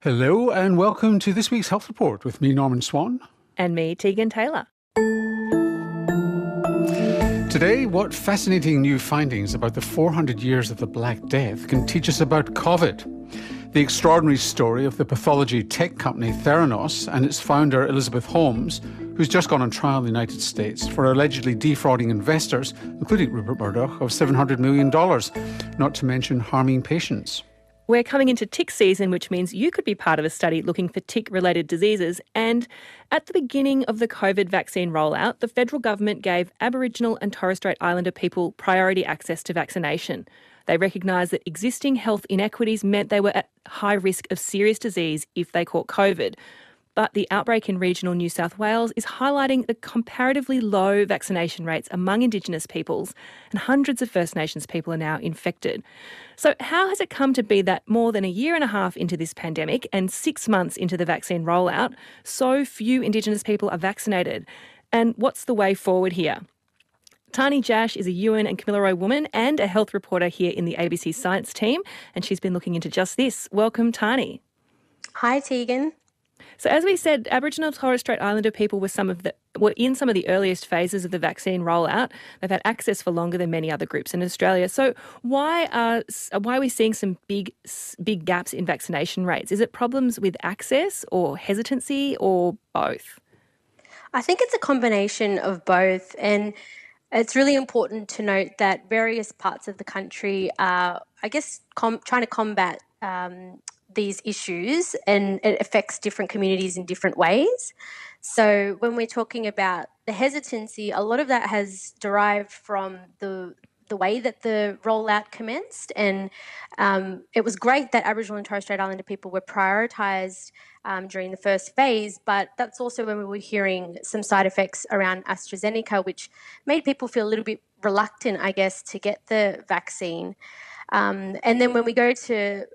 Hello and welcome to this week's Health Report with me, Norman Swan. And me, Tegan Taylor. Today, what fascinating new findings about the 400 years of the Black Death can teach us about COVID? The extraordinary story of the pathology tech company Theranos and its founder Elizabeth Holmes, who's just gone on trial in the United States for allegedly defrauding investors, including Rupert Murdoch, of $700 million, not to mention harming patients. We're coming into tick season, which means you could be part of a study looking for tick-related diseases. And at the beginning of the COVID vaccine rollout, the federal government gave Aboriginal and Torres Strait Islander people priority access to vaccination. They recognised that existing health inequities meant they were at high risk of serious disease if they caught COVID. But the outbreak in regional New South Wales is highlighting the comparatively low vaccination rates among Indigenous peoples, and hundreds of First Nations people are now infected. So how has it come to be that more than a year and a half into this pandemic and 6 months into the vaccine rollout, so few Indigenous people are vaccinated? And what's the way forward here? Tani Jash is a Ewan and Kamilaroi woman and a health reporter here in the ABC Science team, and she's been looking into just this. Welcome, Tani. Hi, Tegan. So as we said, Aboriginal and Torres Strait Islander people were in some of the earliest phases of the vaccine rollout. They've had access for longer than many other groups in Australia. So why are we seeing some big gaps in vaccination rates? Is it problems with access or hesitancy or both? I think it's a combination of both, and it's really important to note that various parts of the country are, trying to combat these issues, and it affects different communities in different ways. So when we're talking about the hesitancy, a lot of that has derived from the way that the rollout commenced, and it was great that Aboriginal and Torres Strait Islander people were prioritised during the first phase, but that's also when we were hearing some side effects around AstraZeneca, which made people feel a little bit reluctant, I guess, to get the vaccine. And then when we go to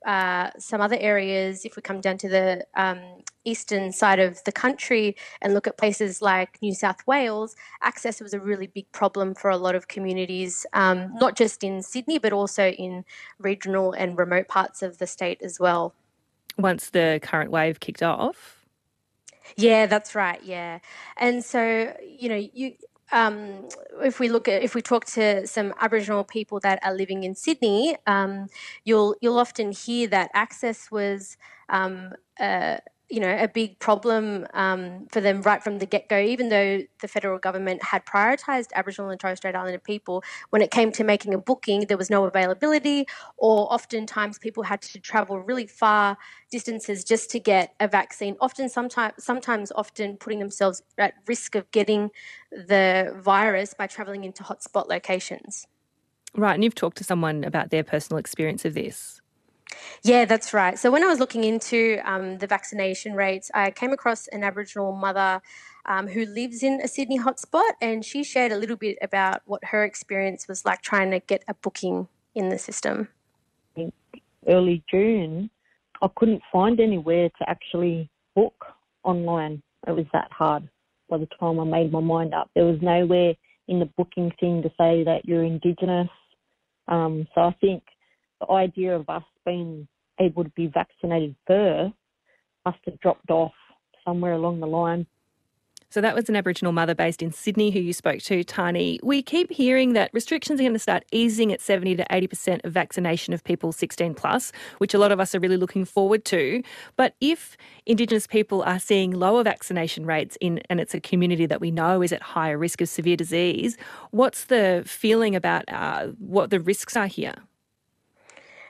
some other areas, if we come down to the eastern side of the country and look at places like New South Wales, access was a really big problem for a lot of communities, not just in Sydney, but also in regional and remote parts of the state as well. Once the current wave kicked off? Yeah, that's right, yeah. And so, if we talk to some Aboriginal people that are living in Sydney, you'll often hear that access was a big problem for them right from the get-go. Even though the federal government had prioritised Aboriginal and Torres Strait Islander people, when it came to making a booking, there was no availability, or oftentimes people had to travel really far distances just to get a vaccine, sometimes putting themselves at risk of getting the virus by travelling into hotspot locations. Right, and you've talked to someone about their personal experience of this. Yeah, that's right. So when I was looking into the vaccination rates, I came across an Aboriginal mother who lives in a Sydney hotspot, and she shared a little bit about what her experience was like trying to get a booking in the system. In early June, I couldn't find anywhere to actually book online. It was that hard by the time I made my mind up. There was nowhere in the booking thing to say that you're Indigenous. So I think the idea of us being able to be vaccinated first must have dropped off somewhere along the line. So that was an Aboriginal mother based in Sydney who you spoke to, Tani. We keep hearing that restrictions are going to start easing at 70 to 80% of vaccination of people 16 plus, which a lot of us are really looking forward to. But if Indigenous people are seeing lower vaccination rates and it's a community that we know is at higher risk of severe disease, what's the feeling about what the risks are here?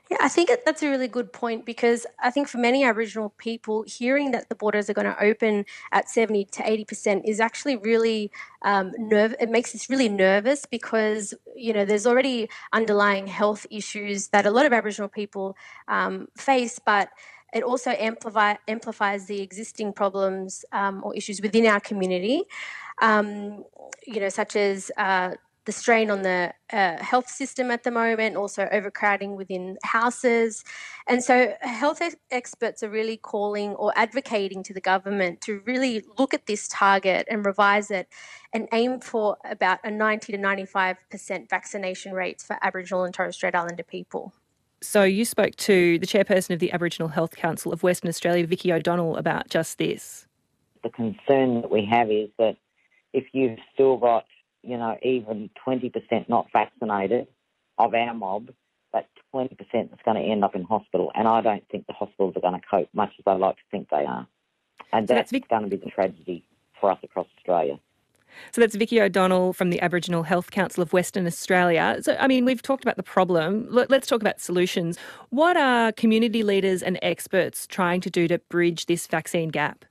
Yeah, I think that's a really good point, because I think for many Aboriginal people, hearing that the borders are going to open at 70 to 80% is actually really it makes us really nervous, because, there's already underlying health issues that a lot of Aboriginal people face, but it also amplifies the existing problems or issues within our community, such as the strain on the health system at the moment, also overcrowding within houses. And so health experts are really calling or advocating to the government to really look at this target and revise it and aim for about a 90 to 95% vaccination rates for Aboriginal and Torres Strait Islander people. So you spoke to the chairperson of the Aboriginal Health Council of Western Australia, Vicky O'Donnell, about just this. The concern that we have is that if you've still got, even 20% not vaccinated of our mob, that's 20% that's going to end up in hospital. And I don't think the hospitals are going to cope, much as I like to think they are. And that's going to be the tragedy for us across Australia. So that's Vicky O'Donnell from the Aboriginal Health Council of Western Australia. So, we've talked about the problem. Let's talk about solutions. What are community leaders and experts trying to do to bridge this vaccine gap?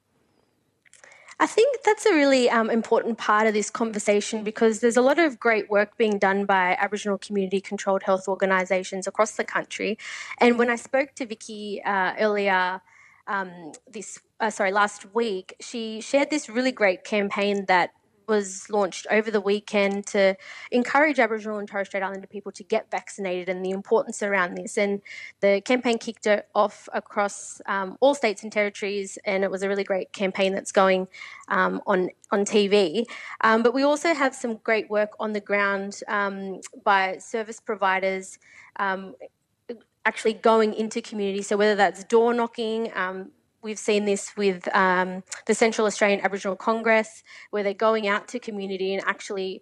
I think that's a really important part of this conversation, because there's a lot of great work being done by Aboriginal community-controlled health organisations across the country. And when I spoke to Vicky earlier last week, she shared this really great campaign that was launched over the weekend to encourage Aboriginal and Torres Strait Islander people to get vaccinated and the importance around this. And the campaign kicked it off across all states and territories, and it was a really great campaign that's going on TV. But we also have some great work on the ground by service providers actually going into communities. So whether that's door knocking, we've seen this with the Central Australian Aboriginal Congress, where they're going out to community and actually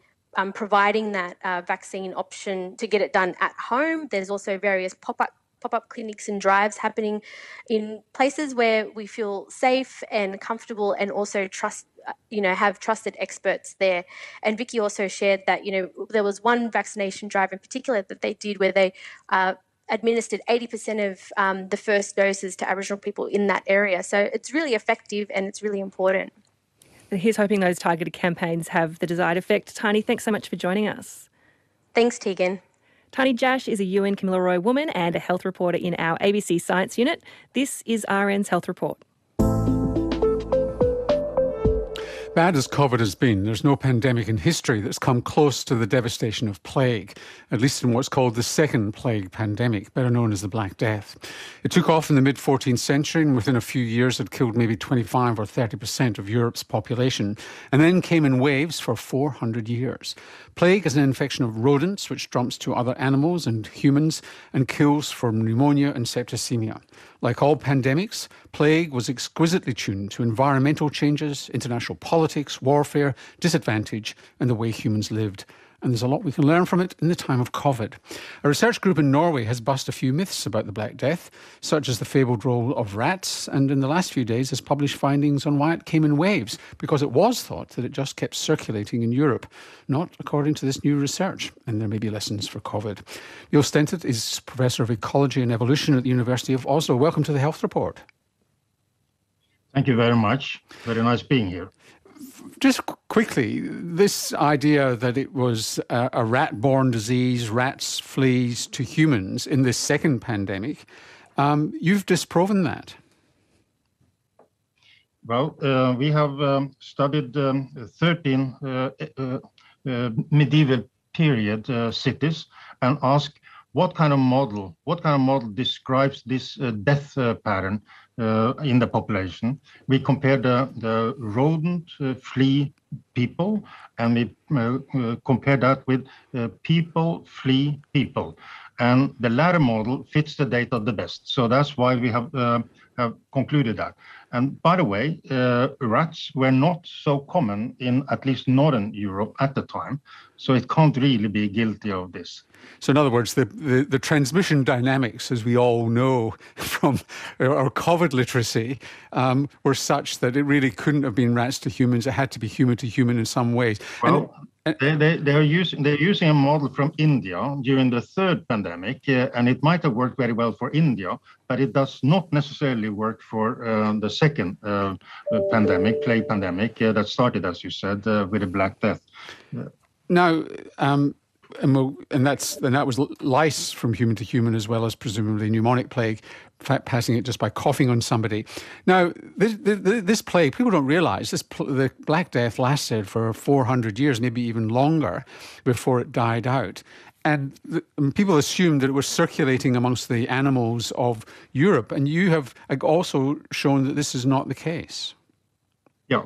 providing that vaccine option to get it done at home. There's also various pop-up clinics and drives happening in places where we feel safe and comfortable, and also have trusted experts there. And Vicky also shared that, there was one vaccination drive in particular that they did where they administered 80% of the first doses to Aboriginal people in that area. So it's really effective and it's really important. Here's hoping those targeted campaigns have the desired effect. Tani, thanks so much for joining us. Thanks, Tegan. Tani Jash is a UN Kamilaroi woman and a health reporter in our ABC Science Unit. This is RN's Health Report. Bad as COVID has been, there's no pandemic in history that's come close to the devastation of plague, at least in what's called the second plague pandemic, better known as the Black Death. It took off in the mid-14th century and within a few years had killed maybe 25 or 30% of Europe's population, and then came in waves for 400 years. Plague is an infection of rodents which jumps to other animals and humans and kills from pneumonia and septicemia. Like all pandemics, plague was exquisitely tuned to environmental changes, international politics, warfare, disadvantage, and the way humans lived. And there's a lot we can learn from it in the time of COVID. A research group in Norway has busted a few myths about the Black Death, such as the fabled role of rats, and in the last few days has published findings on why it came in waves, because it was thought that it just kept circulating in Europe, not according to this new research. And there may be lessons for COVID. Neil Stented is Professor of Ecology and Evolution at the University of Oslo. Welcome to the Health Report. Thank you very much. Very nice being here. Just quickly, this idea that it was a rat-borne disease, rats, fleas to humans in this second pandemic, you've disproven that. Well, we have studied 13 medieval period cities and asked what kind of model describes this death pattern in the population. We compared the rodent, flea, people, and we compared that with people, flea, people. And the latter model fits the data the best. So that's why we have concluded that. And by the way, rats were not so common in at least Northern Europe at the time. So it can't really be guilty of this. So in other words, the transmission dynamics, as we all know from our COVID literacy, were such that it really couldn't have been rats to humans. It had to be human to human in some ways. Well, they're using a model from India during the third pandemic, and it might have worked very well for India, but it does not necessarily work for the second pandemic, plague pandemic, that started, as you said, with the Black Death. Now, and that was lice from human to human, as well as presumably pneumonic plague, passing it just by coughing on somebody. Now, this plague, people don't realise, the Black Death lasted for 400 years, maybe even longer, before it died out. And people assumed that it was circulating amongst the animals of Europe. And you have also shown that this is not the case.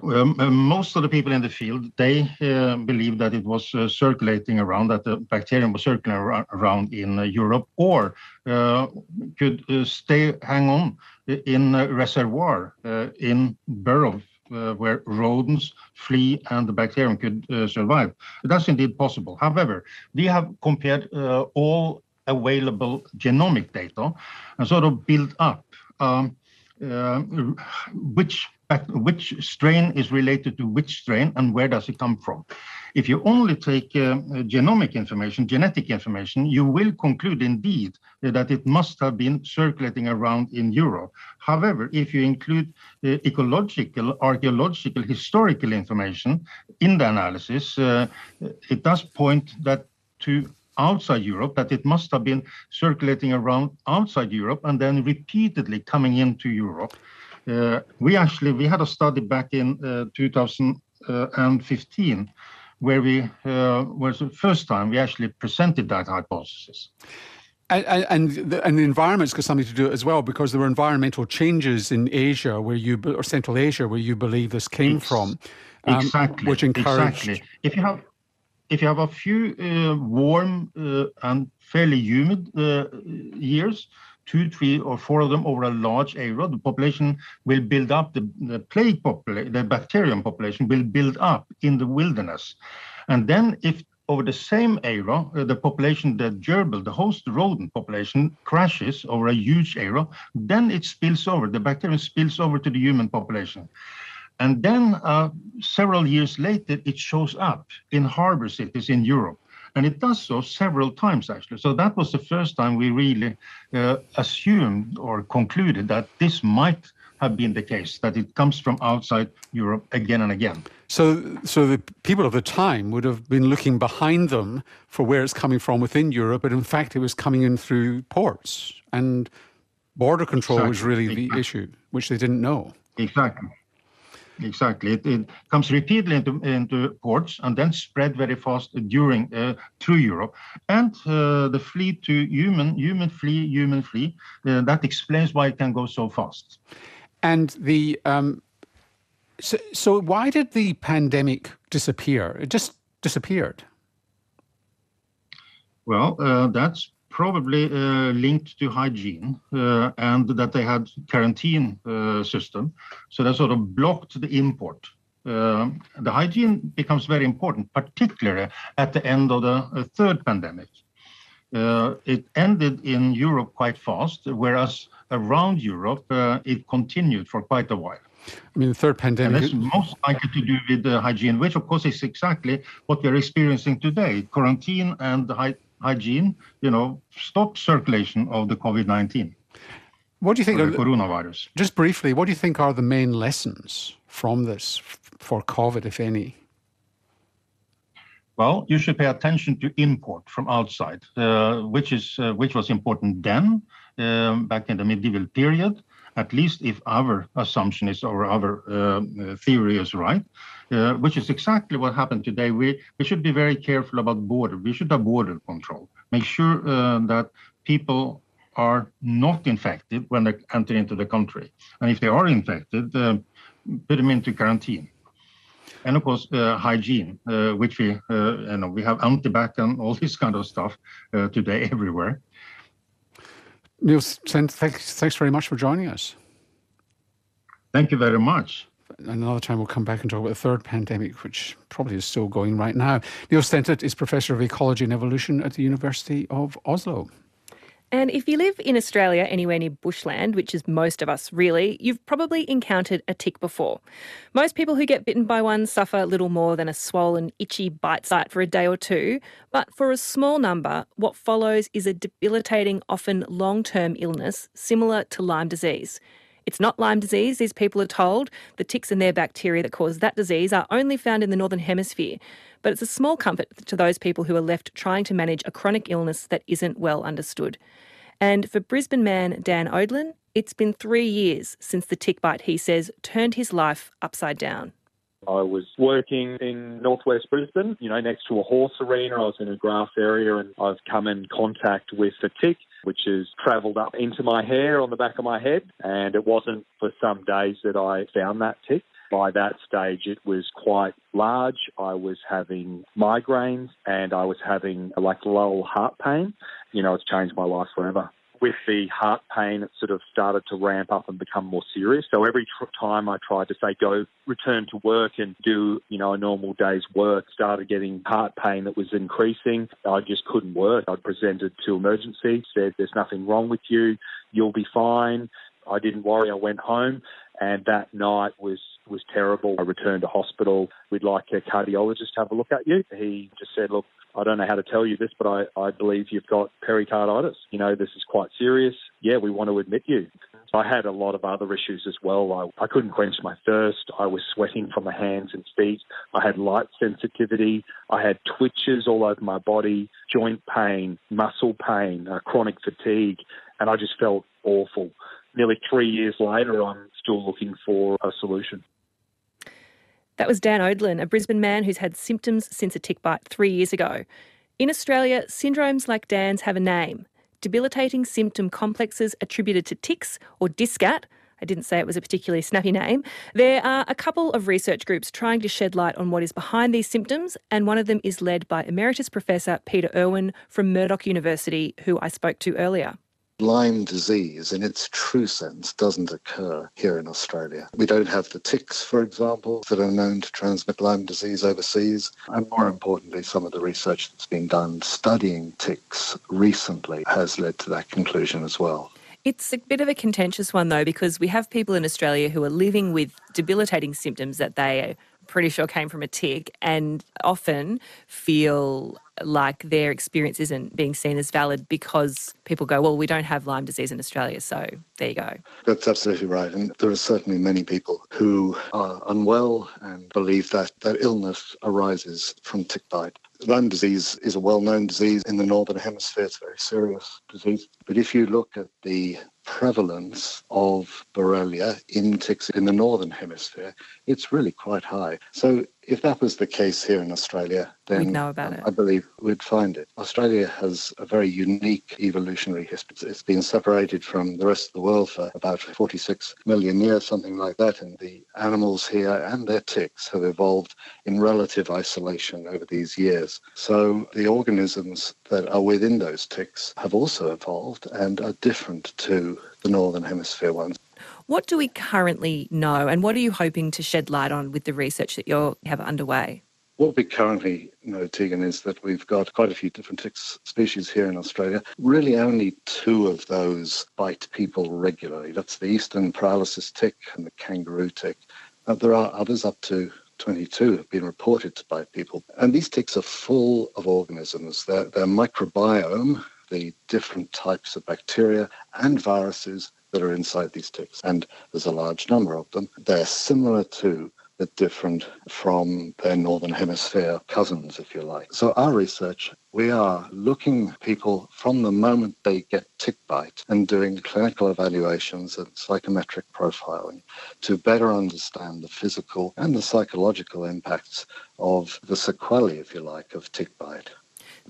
Most of the people in the field, they believe that it was circulating around, that the bacterium was circulating around in Europe, or could hang on in a reservoir in burrows where rodents, flea, and the bacterium could survive. That's indeed possible. However, we have compared all available genomic data and sort of built up which strain is related to which strain and where does it come from. If you only take genomic information, genetic information, you will conclude indeed that it must have been circulating around in Europe. However, if you include ecological, archaeological, historical information in the analysis, it does point that to outside Europe, that it must have been circulating around outside Europe and then repeatedly coming into Europe. We had a study back in 2015 where we was the first time we actually presented that hypothesis. And the environment's got something to do it as well, because there were environmental changes in Asia or Central Asia where you believe this came from. Exactly. Which encouraged... Exactly. If you have a few warm and fairly humid years, 2, 3, or 4 of them over a large area, the population will build up, the plague population, the bacterium population will build up in the wilderness. And then if over the same area, the population, the gerbil, the host rodent population crashes over a huge area, then it spills over, the bacterium spills over to the human population. And then several years later, it shows up in harbor cities in Europe. And it does so several times, actually. So that was the first time we really assumed or concluded that this might have been the case, that it comes from outside Europe again and again. So the people of the time would have been looking behind them for where it's coming from within Europe, but in fact it was coming in through ports. And border control was really the issue, which they didn't know. Exactly. It comes repeatedly into ports and then spread very fast through Europe. And the flea to human flea, that explains why it can go so fast. And so why did the pandemic disappear? It just disappeared. Well, that's probably linked to hygiene and that they had quarantine system. So that sort of blocked the import. The hygiene becomes very important, particularly at the end of the third pandemic. It ended in Europe quite fast, whereas around Europe, it continued for quite a while. I mean, the third pandemic... And that's most likely to do with the hygiene, which of course is exactly what we're experiencing today. Quarantine and the hygiene, stop circulation of the COVID-19. What do you think of the coronavirus? Just briefly, what do you think are the main lessons from this for COVID, if any? Well, you should pay attention to import from outside, which was important then, back in the medieval period, at least if our assumption is or our theory is right, which is exactly what happened today. We should be very careful about border. We should have border control. Make sure that people are not infected when they enter into the country. And if they are infected, put them into quarantine. And of course, hygiene, which we have antibac and all this kind of stuff today everywhere. Niels Stendt, thanks very much for joining us. Thank you very much. Another time we'll come back and talk about the third pandemic, which probably is still going right now. Niels Stendt is Professor of Ecology and Evolution at the University of Oslo. And if you live in Australia, anywhere near bushland, which is most of us really, you've probably encountered a tick before. Most people who get bitten by one suffer little more than a swollen, itchy bite site for a day or two. But for a small number, what follows is a debilitating, often long-term illness similar to Lyme disease. It's not Lyme disease, these people are told. The ticks and their bacteria that cause that disease are only found in the Northern Hemisphere. But it's a small comfort to those people who are left trying to manage a chronic illness that isn't well understood. And for Brisbane man Dan Odlin, it's been 3 years since the tick bite, he says, turned his life upside down. I was working in northwest Brisbane, next to a horse arena. I was in a grass area and I've come in contact with a tick, which has travelled up into my hair on the back of my head. And it wasn't for some days that I found that tick. By that stage, it was quite large. I was having migraines and I was having low heart pain. It's changed my life forever. With the heart pain, it sort of started to ramp up and become more serious. So every time I tried to return to work and do, a normal day's work, started getting heart pain that was increasing. I just couldn't work. I presented to emergency, said, there's nothing wrong with you. You'll be fine. I didn't worry. I went home. And that night was terrible. I returned to hospital. We'd like a cardiologist to have a look at you. He just said, look, I don't know how to tell you this, but I believe you've got pericarditis. This is quite serious. Yeah, we want to admit you. I had a lot of other issues as well. I couldn't quench my thirst. I was sweating from my hands and feet. I had light sensitivity. I had twitches all over my body, joint pain, muscle pain, chronic fatigue, and I just felt awful. Nearly 3 years later, I'm still looking for a solution. That was Dan Odlin, a Brisbane man who's had symptoms since a tick bite 3 years ago. In Australia, syndromes like Dan's have a name: debilitating symptom complexes attributed to ticks, or DISCAT. I didn't say it was a particularly snappy name. There are a couple of research groups trying to shed light on what is behind these symptoms, and one of them is led by Emeritus Professor Peter Irwin from Murdoch University, who I spoke to earlier. Lyme disease, in its true sense, doesn't occur here in Australia. We don't have the ticks, for example, that are known to transmit Lyme disease overseas. And more importantly, some of the research that's been done studying ticks recently has led to that conclusion as well. It's a bit of a contentious one, though, because we have people in Australia who are living with debilitating symptoms that they are pretty sure came from a tick and often feel like their experience isn't being seen as valid because people go, well, we don't have Lyme disease in Australia, so there you go. That's absolutely right. And there are certainly many people who are unwell and believe that illness arises from tick bite. Lyme disease is a well-known disease in the Northern Hemisphere. It's a very serious disease. But if you look at the prevalence of Borrelia in ticks in the Northern Hemisphere, it's really quite high. So if that was the case here in Australia, then we'd know about it. I believe we'd find it. Australia has a very unique evolutionary history. It's been separated from the rest of the world for about 46 million years, something like that, and the animals here and their ticks have evolved in relative isolation over these years. So the organisms that are within those ticks have also evolved and are different to the Northern Hemisphere ones. What do we currently know, and what are you hoping to shed light on with the research that you have underway? What we currently know, Tegan, is that we've got quite a few different tick species here in Australia. Really only 2 of those bite people regularly. That's the eastern paralysis tick and the kangaroo tick. There are others, up to 22, have been reported to bite people. And these ticks are full of organisms. Their microbiome, the different types of bacteria and viruses that are inside these ticks, and there's a large number of them. They're similar to, but different from their Northern Hemisphere cousins, if you like. So our research, we are looking at people from the moment they get tick bite and doing clinical evaluations and psychometric profiling to better understand the physical and the psychological impacts of the sequelae, if you like, of tick bite.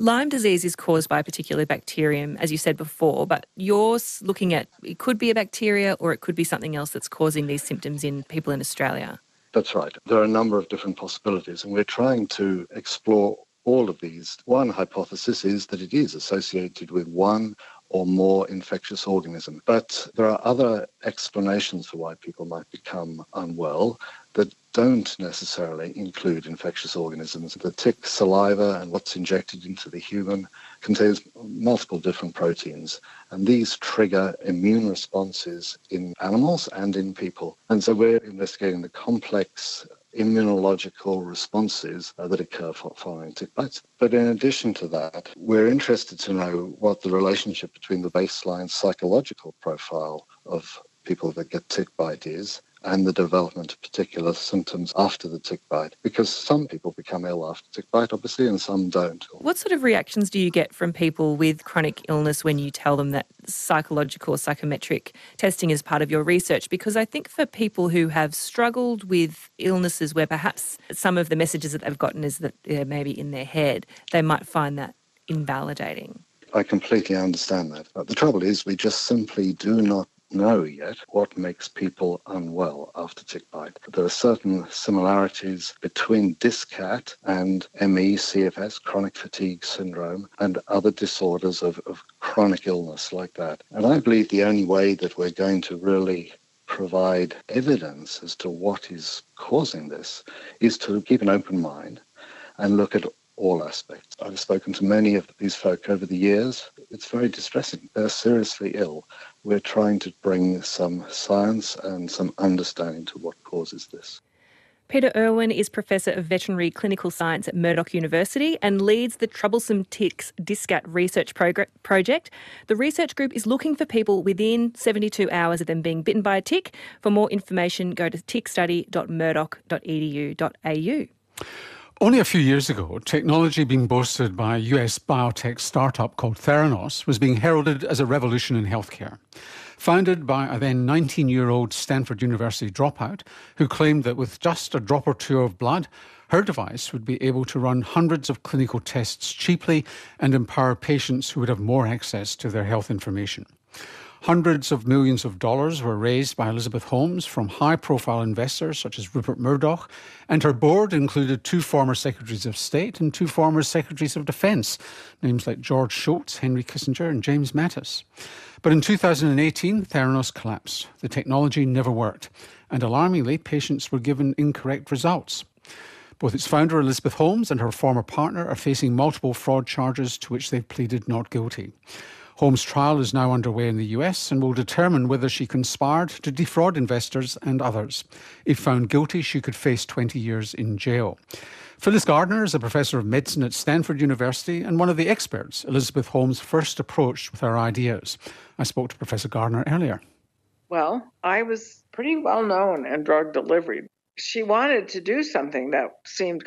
Lyme disease is caused by a particular bacterium, as you said before, but you're looking at it could be a bacteria or it could be something else that's causing these symptoms in people in Australia. That's right. There are a number of different possibilities, and we're trying to explore all of these. One hypothesis is that it is associated with one or more infectious organisms. But there are other explanations for why people might become unwell that don't necessarily include infectious organisms. The tick saliva and what's injected into the human contains multiple different proteins, and these trigger immune responses in animals and in people. And so we're investigating the complex immunological responses that occur following tick bites. But in addition to that, we're interested to know what the relationship between the baseline psychological profile of people that get tick bite is and the development of particular symptoms after the tick bite, because some people become ill after tick bite, obviously, and some don't. What sort of reactions do you get from people with chronic illness when you tell them that psychological or psychometric testing is part of your research? Because I think for people who have struggled with illnesses where perhaps some of the messages that they've gotten is that they're maybe in their head, they might find that invalidating. I completely understand that. But the trouble is we just simply do not know yet what makes people unwell after tick bite. There are certain similarities between DISCAT and ME/CFS, chronic fatigue syndrome, and other disorders of chronic illness like that. And I believe the only way that we're going to really provide evidence as to what is causing this is to keep an open mind and look at all aspects. I've spoken to many of these folk over the years. It's very distressing. They're seriously ill. We're trying to bring some science and some understanding to what causes this. Peter Irwin is Professor of Veterinary Clinical Science at Murdoch University and leads the Troublesome Ticks DISCAT research project. The research group is looking for people within 72 hours of them being bitten by a tick. For more information, go to tickstudy.murdoch.edu.au. Only a few years ago, technology being boasted by a US biotech startup called Theranos was being heralded as a revolution in healthcare. Founded by a then 19-year-old Stanford University dropout who claimed that with just a drop or two of blood, her device would be able to run hundreds of clinical tests cheaply and empower patients who would have more access to their health information. Hundreds of millions of dollars were raised by Elizabeth Holmes from high-profile investors such as Rupert Murdoch, and her board included 2 former Secretaries of State and 2 former Secretaries of Defence, names like George Shultz, Henry Kissinger and James Mattis. But in 2018, Theranos collapsed. The technology never worked, and alarmingly, patients were given incorrect results. Both its founder, Elizabeth Holmes, and her former partner are facing multiple fraud charges to which they've pleaded not guilty. Holmes' trial is now underway in the US and will determine whether she conspired to defraud investors and others. If found guilty, she could face 20 years in jail. Phyllis Gardner is a professor of medicine at Stanford University and one of the experts Elizabeth Holmes first approached with her ideas. I spoke to Professor Gardner earlier. Well, I was pretty well known in drug delivery. She wanted to do something that seemed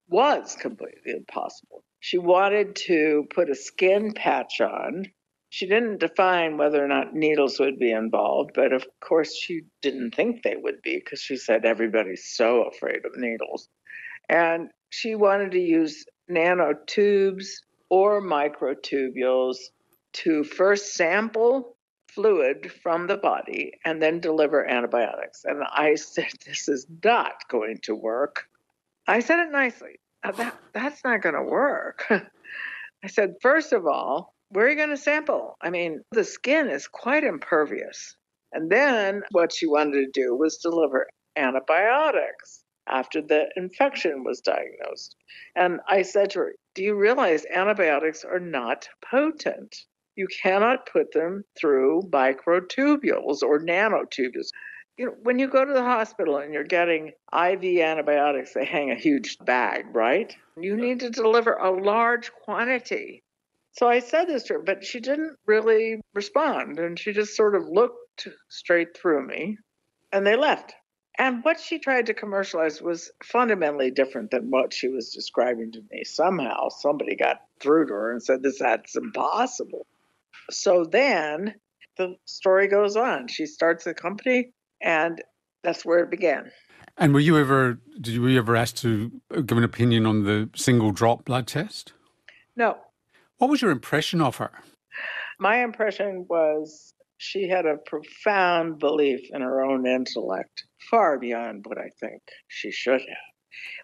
was completely impossible. She wanted to put a skin patch on. She didn't define whether or not needles would be involved, but of course she didn't think they would be because she said everybody's so afraid of needles. And she wanted to use nanotubes or microtubules to first sample fluid from the body and then deliver antibiotics. And I said, this is not going to work. I said it nicely. That's not going to work. I said, first of all, where are you going to sample? I mean, the skin is quite impervious. And then what she wanted to do was deliver antibiotics after the infection was diagnosed. And I said to her, do you realize antibiotics are not potent? You cannot put them through microtubules or nanotubules. You know, when you go to the hospital and you're getting IV antibiotics, they hang a huge bag, right? You need to deliver a large quantity. So I said this to her, but she didn't really respond. And she just sort of looked straight through me and they left. And what she tried to commercialize was fundamentally different than what she was describing to me. Somehow somebody got through to her and said, that's impossible. So then the story goes on. She starts a company. And that's where it began. And did you ever asked to give an opinion on the single drop blood test? No. What was your impression of her? My impression was she had a profound belief in her own intellect, far beyond what I think she should have.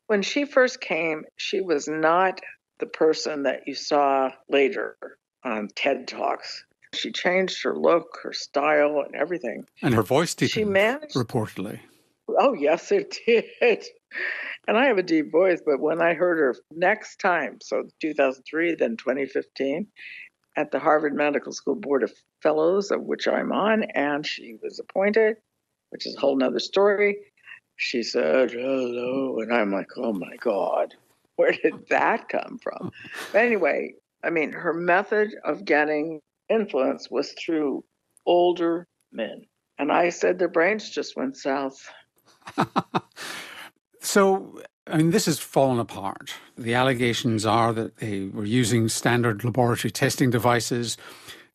When she first came, she was not the person that you saw later on TED Talks. She changed her look, her style, and everything. And her voice deepened, she managed, reportedly. Oh, yes, it did. And I have a deep voice, but when I heard her next time, so 2003, then 2015, at the Harvard Medical School Board of Fellows, of which I'm on, and she was appointed, which is a whole nother story. She said, hello, and I'm like, oh, my God, where did that come from? But anyway, I mean, her method of getting influence was through older men. And I said their brains just went south. So, I mean, this has fallen apart. The allegations are that they were using standard laboratory testing devices,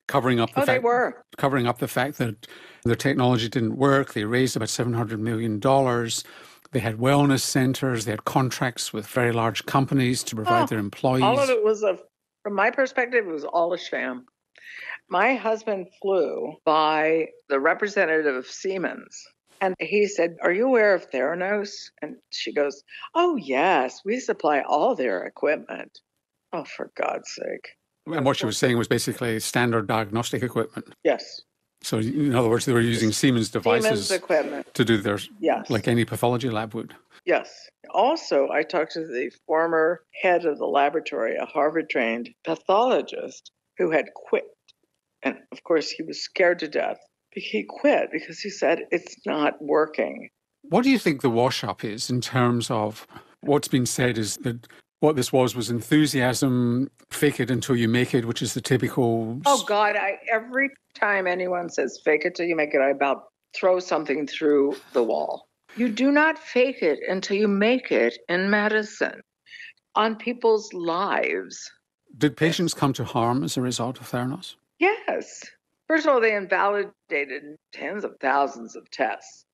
covering up the fact that their technology didn't work. They raised about $700 million. They had wellness centers. They had contracts with very large companies to provide their employees. All of it was, from my perspective, it was all a sham. My husband flew by the representative of Siemens. And he said, "Are you aware of Theranos?" And she goes, "Oh, yes, we supply all their equipment." Oh, for God's sake. And what she was saying was basically standard diagnostic equipment. Yes. So in other words, they were using Siemens devices equipment to do their, Yes. like any pathology lab would. Yes. Also, I talked to the former head of the laboratory, a Harvard-trained pathologist who had quit. And of course, he was scared to death. He quit because he said, it's not working. What do you think the wash-up is in terms of what's been said is that what this was enthusiasm, fake it until you make it, which is the typical... Oh, God, every time anyone says fake it till you make it, I about throw something through the wall. You do not fake it until you make it in medicine, on people's lives. Did patients come to harm as a result of Theranos? Yes. First of all, they invalidated tens of thousands of tests.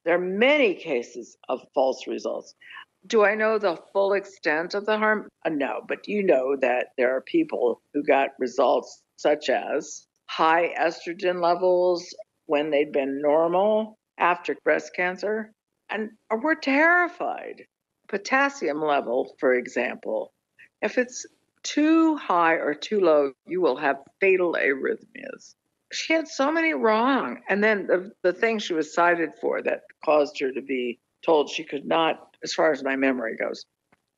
There are many cases of false results. Do I know the full extent of the harm? No, but you know that there are people who got results such as high estrogen levels when they'd been normal after breast cancer, and were terrified. Potassium level, for example, if it's too high or too low, you will have fatal arrhythmias. She had so many wrong. And then the thing she was cited for that caused her to be told she could not, as far as my memory goes,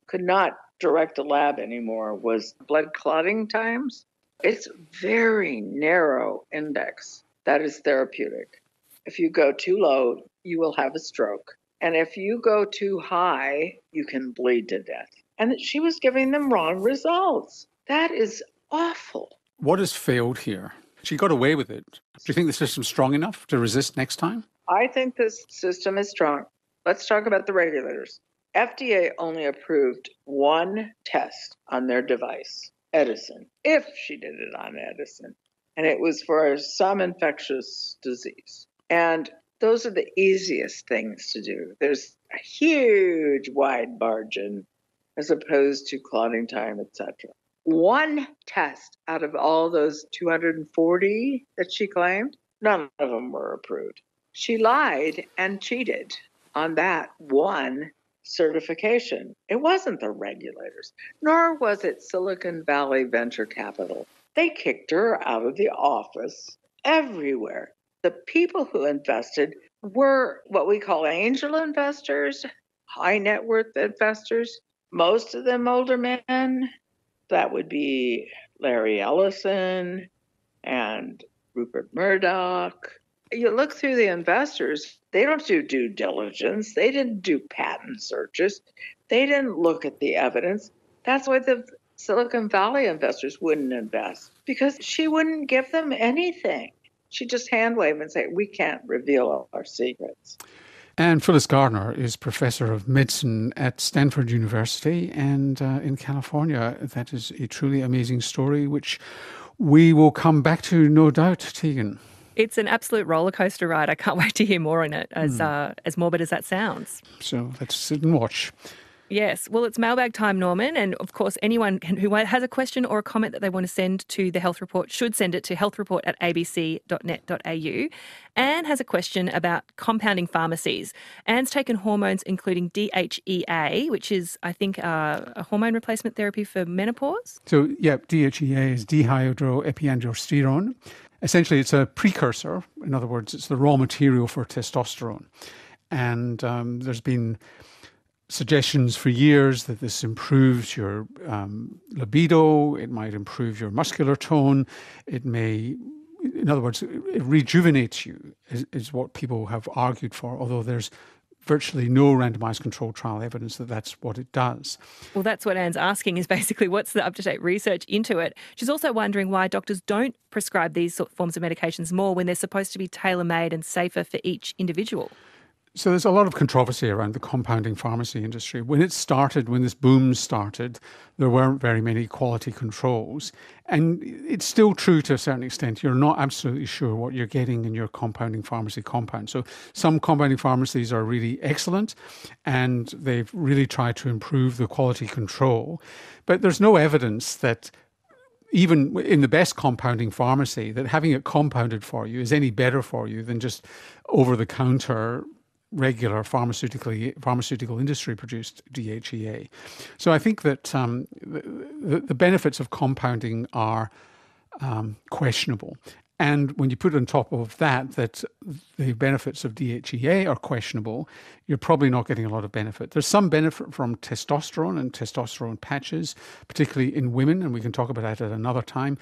could not direct a lab anymore was blood clotting times. It's very narrow index that is therapeutic. If you go too low, you will have a stroke. And if you go too high, you can bleed to death. And she was giving them wrong results. That is awful. What has failed here? She got away with it. Do you think the system's strong enough to resist next time? I think this system is strong. Let's talk about the regulators. FDA only approved one test on their device, Edison, if she did it on Edison. And it was for some infectious disease. And those are the easiest things to do. There's a huge wide margin as opposed to clotting time, etc. One test out of all those 240 that she claimed, none of them were approved. She lied and cheated on that one certification. It wasn't the regulators, nor was it Silicon Valley venture capital. They kicked her out of the office everywhere. The people who invested were what we call angel investors, high net worth investors, most of them older men. That would be Larry Ellison and Rupert Murdoch. You look through the investors, they don't do due diligence. They didn't do patent searches. They didn't look at the evidence. That's why the Silicon Valley investors wouldn't invest, because she wouldn't give them anything. She'd just hand wave and say, we can't reveal our secrets. And Phyllis Gardner is Professor of Medicine at Stanford University and in California. That is a truly amazing story, which we will come back to, no doubt, Tegan. It's an absolute roller coaster ride. I can't wait to hear more on it, as morbid as that sounds. So let's sit and watch. Yes. Well, it's mailbag time, Norman. And of course, anyone who has a question or a comment that they want to send to the Health Report should send it to healthreport@abc.net.au. Anne has a question about compounding pharmacies. Anne's taken hormones including DHEA, which is, I think, a hormone replacement therapy for menopause. So, yeah, DHEA is dihydroepiandrosterone. Essentially, it's a precursor. In other words, it's the raw material for testosterone. And there's been suggestions for years that this improves your libido, it might improve your muscular tone, it may, in other words, it rejuvenates you, is what people have argued for, although there's virtually no randomised controlled trial evidence that that's what it does. Well, that's what Anne's asking, is basically what's the up-to-date research into it. She's also wondering why doctors don't prescribe these forms of medications more when they're supposed to be tailor-made and safer for each individual. So there's a lot of controversy around the compounding pharmacy industry. When it started, when this boom started, there weren't very many quality controls. And it's still true to a certain extent. You're not absolutely sure what you're getting in your compounding pharmacy compound. So some compounding pharmacies are really excellent and they've really tried to improve the quality control. But there's no evidence that even in the best compounding pharmacy, that having it compounded for you is any better for you than just over-the-counter regular pharmaceutical industry produced DHEA. So I think that the benefits of compounding are questionable. And when you put on top of that the benefits of DHEA are questionable, you're probably not getting a lot of benefit. There's some benefit from testosterone and testosterone patches, particularly in women, and we can talk about that at another time,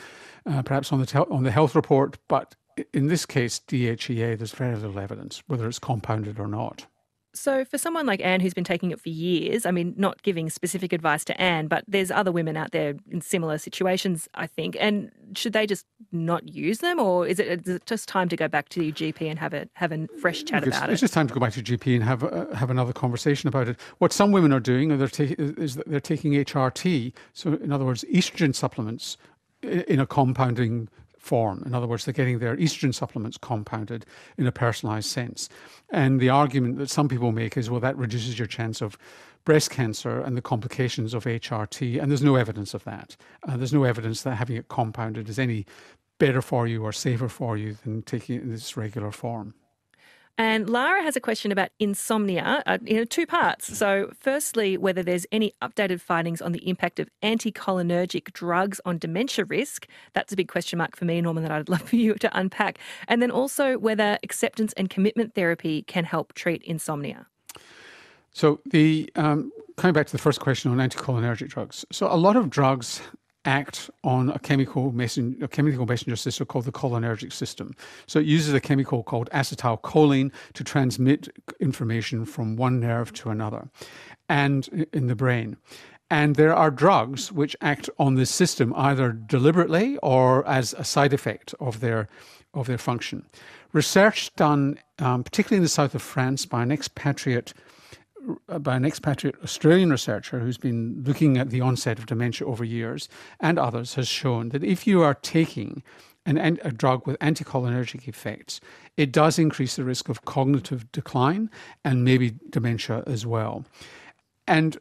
perhaps on the health report. But in this case, DHEA, there's very little evidence, whether it's compounded or not. So for someone like Anne who's been taking it for years, I mean, not giving specific advice to Anne, but there's other women out there in similar situations, I think. And should they just not use them, or is it just time to go back to your GP and have a fresh chat about it? It's just time to go back to your GP and have another conversation about it. What some women are doing is that they're taking HRT, so in other words, estrogen supplements in a compounding form. In other words, they're getting their estrogen supplements compounded in a personalised sense. And the argument that some people make is, well, that reduces your chance of breast cancer and the complications of HRT, and there's no evidence of that. There's no evidence that having it compounded is any better for you or safer for you than taking it in this regular form. And Lara has a question about insomnia in two parts. So firstly, whether there's any updated findings on the impact of anticholinergic drugs on dementia risk. That's a big question mark for me, Norman, that I'd love for you to unpack. And then also whether acceptance and commitment therapy can help treat insomnia. So coming back to the first question on anticholinergic drugs. So a lot of drugs act on a chemical messenger system called the cholinergic system. So it uses a chemical called acetylcholine to transmit information from one nerve to another and in the brain. And there are drugs which act on this system either deliberately or as a side effect of their function. Research done particularly in the south of France by an expatriate Australian researcher who's been looking at the onset of dementia over years, and others, has shown that if you are taking a drug with anticholinergic effects, it does increase the risk of cognitive decline and maybe dementia as well. And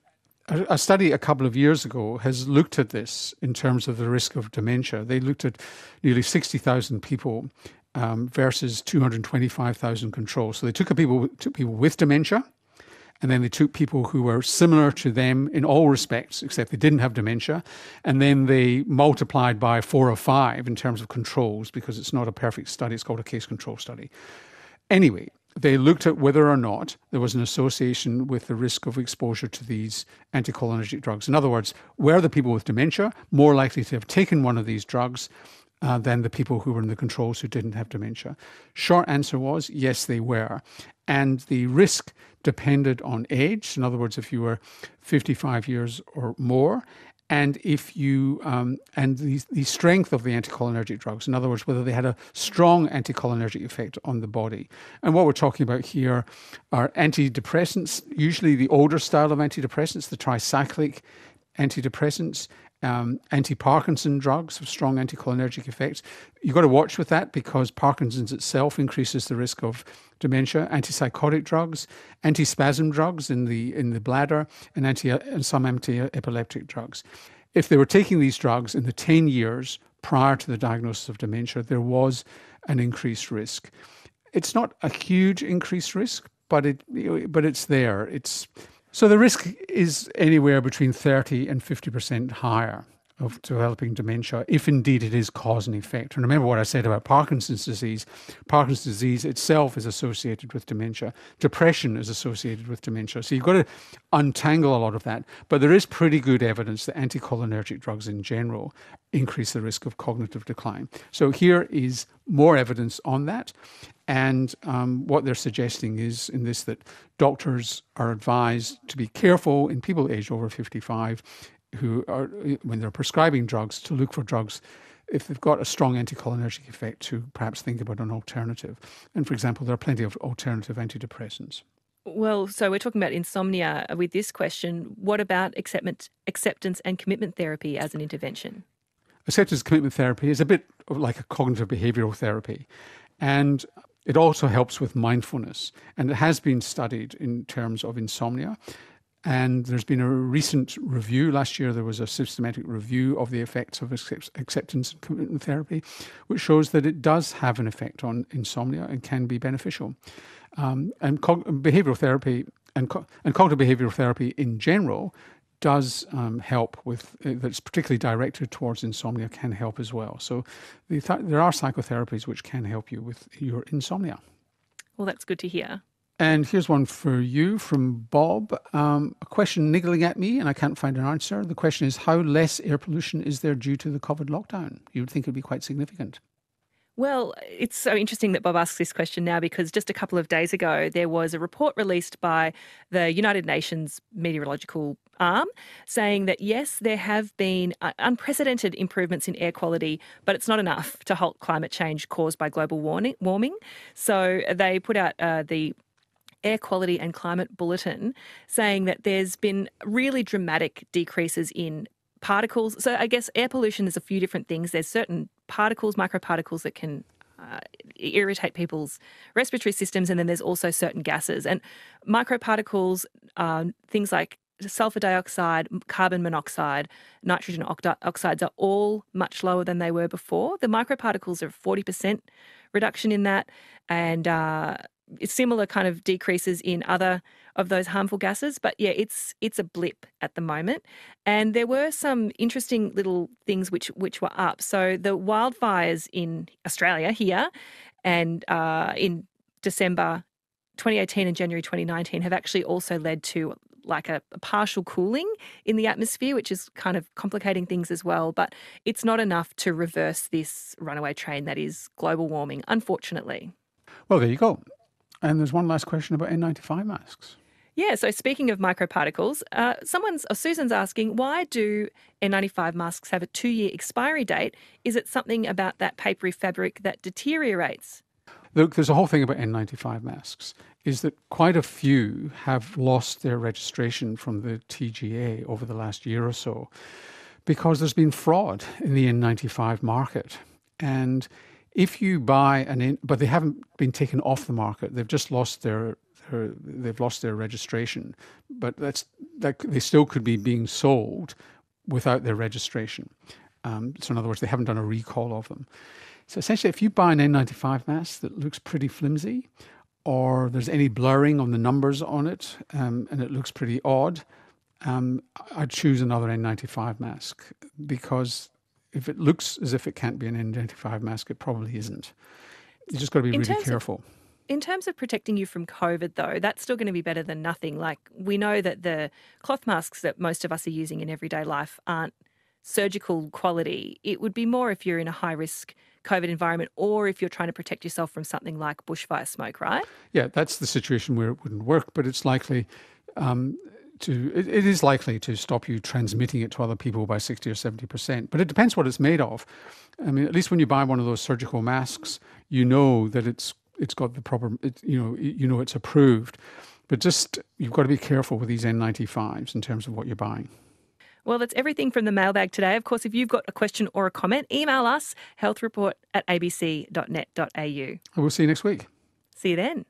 a study a couple of years ago has looked at this in terms of the risk of dementia. They looked at nearly 60,000 people versus 225,000 controls. So they took people with dementia, and then they took people who were similar to them in all respects, except they didn't have dementia, and then they multiplied by 4 or 5 in terms of controls, because it's not a perfect study, it's called a case control study. Anyway, they looked at whether or not there was an association with the risk of exposure to these anticholinergic drugs. In other words, were the people with dementia more likely to have taken one of these drugs than the people who were in the controls who didn't have dementia? Short answer was yes, they were. And the risk depended on age. In other words, if you were 55 years or more, and if you and the strength of the anticholinergic drugs. In other words, whether they had a strong anticholinergic effect on the body. And what we're talking about here are antidepressants, usually the older style of antidepressants, the tricyclic antidepressants, anti-Parkinson drugs have strong anticholinergic effects. You've got to watch with that because Parkinson's itself increases the risk of dementia. Antipsychotic drugs, antispasm drugs in the bladder, and some anti-epileptic drugs. If they were taking these drugs in the 10 years prior to the diagnosis of dementia, there was an increased risk. It's not a huge increased risk, but it's there. So the risk is anywhere between 30 and 50% higher of developing dementia, if indeed it is cause and effect. And remember what I said about Parkinson's disease. Parkinson's disease itself is associated with dementia. Depression is associated with dementia. So you've got to untangle a lot of that. But there is pretty good evidence that anticholinergic drugs in general increase the risk of cognitive decline. So here is more evidence on that. And what they're suggesting is in this that doctors are advised to be careful in people aged over 55 who are, when they're prescribing drugs, to look for drugs if they've got a strong anticholinergic effect, to perhaps think about an alternative. And for example, there are plenty of alternative antidepressants. Well, so we're talking about insomnia with this question. What about acceptance and commitment therapy as an intervention? Acceptance and commitment therapy is a bit like a cognitive behavioural therapy. And it also helps with mindfulness. And it has been studied in terms of insomnia. And there's been a recent review. Last year there was a systematic review of the effects of acceptance and commitment therapy, which shows that it does have an effect on insomnia and can be beneficial. And behavioural therapy and cognitive behavioural therapy in general does help with, that's particularly directed towards insomnia, can help as well. So there are psychotherapies which can help you with your insomnia. Well, that's good to hear. And here's one for you from Bob. A question niggling at me and I can't find an answer. The question is, how less air pollution is there due to the COVID lockdown? You would think it would be quite significant. Well, it's so interesting that Bob asks this question now, because just a couple of days ago there was a report released by the United Nations meteorological arm saying that, yes, there have been unprecedented improvements in air quality, but it's not enough to halt climate change caused by global warming. So they put out the Air Quality and Climate Bulletin saying that there's been really dramatic decreases in particles. So I guess air pollution is a few different things. There's certain particles, microparticles, that can irritate people's respiratory systems, and then there's also certain gases. And microparticles, things like sulfur dioxide, carbon monoxide, nitrogen oxides are all much lower than they were before. The microparticles are 40% reduction in that, and similar kind of decreases in other of those harmful gases. But yeah, it's a blip at the moment. And there were some interesting little things which were up. So the wildfires in Australia here and in December 2018 and January 2019 have actually also led to like a partial cooling in the atmosphere, which is kind of complicating things as well. But it's not enough to reverse this runaway train that is global warming, unfortunately. Well, there you go. And there's one last question about N95 masks. Yeah, so speaking of microparticles, Susan's asking, why do N95 masks have a 2-year expiry date? Is it something about that papery fabric that deteriorates? Look, there's a whole thing about N95 masks, is that quite a few have lost their registration from the TGA over the last year or so because there's been fraud in the N95 market. And if you buy but they haven't been taken off the market, they've just lost their registration, but they still could be being sold without their registration. So in other words, they haven't done a recall of them. So essentially, if you buy an N95 mask that looks pretty flimsy, or there's any blurring on the numbers on it, and it looks pretty odd, I'd choose another N95 mask, because if it looks as if it can't be an N95 mask, it probably isn't. You just got to be really careful. In terms of protecting you from COVID, though, that's still going to be better than nothing. Like, we know that the cloth masks that most of us are using in everyday life aren't surgical quality. It would be more if you're in a high-risk COVID environment, or if you're trying to protect yourself from something like bushfire smoke, right? Yeah, that's the situation where it wouldn't work, but it's likely it is likely to stop you transmitting it to other people by 60 or 70%. But it depends what it's made of. I mean, at least when you buy one of those surgical masks, you know that it's got the proper, you know it's approved. But just, you've got to be careful with these N95s in terms of what you're buying. Well, that's everything from the mailbag today. Of course, if you've got a question or a comment, email us, healthreport@abc.net.au. We'll see you next week. See you then.